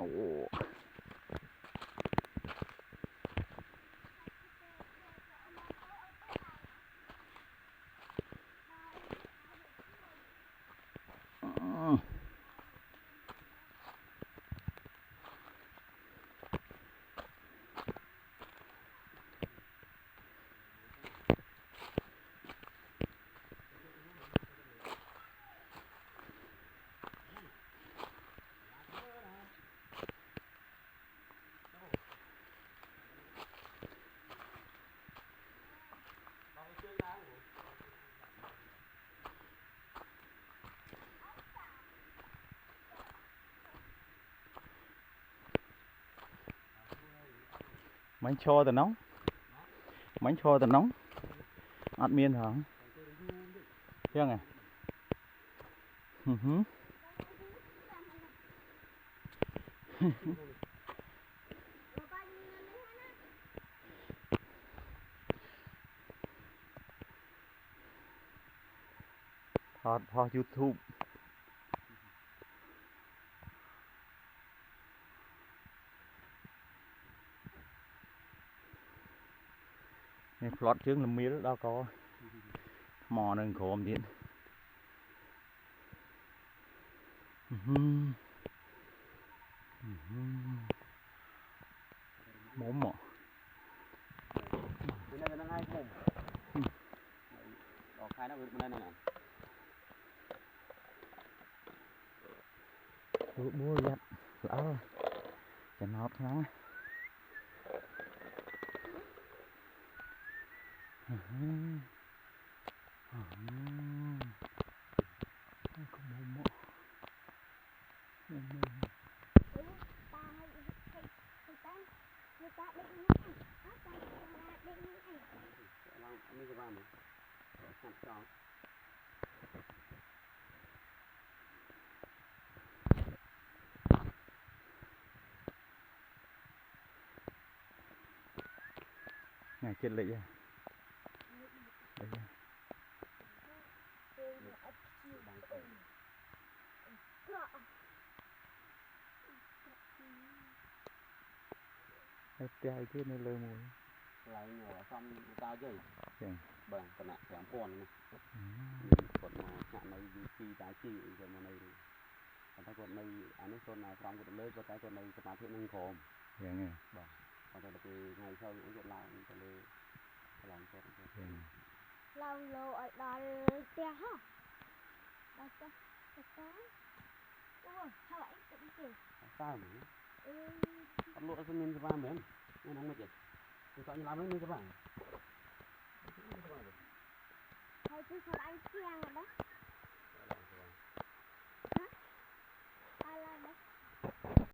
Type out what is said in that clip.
Ồ. Bánh cho từ nóng. Bánh cho từ nóng. Ăn miên hả? Thế này. Thọ YouTube. Này plot chương làm miếng đó có mò nâng khổm điện. Mồm mọ. Bên đây nó ngay mồm. Đó khai nó bên đây này. Bố giặt lỡ cho nó thoáng. Có mồm mọ. Này chết lị à. Đây. Cái kia nó lơ mùi. Lại nhỏ xong tao chứ. Bằng còn lại thèm con này. Còn chạm này chi tái chi rồi mà này. Còn ta còn này anh ấy con nào xong còn lên có cái còn này có thiết nâng khổm. Dạ nghe. Vâng. Còn đây là cái ngày sau những chuyện lại còn đây làm cho lòng lô ở đó tia hả? Đó tia. Ủa, sao lại tự kì? Sao nhỉ? Con lụa cho mình cho ba miếng. Nên nóng mà chị. Tôi chọn như làm mấy cho bạn. Thôi chứ sao anh kiêng rồi đó.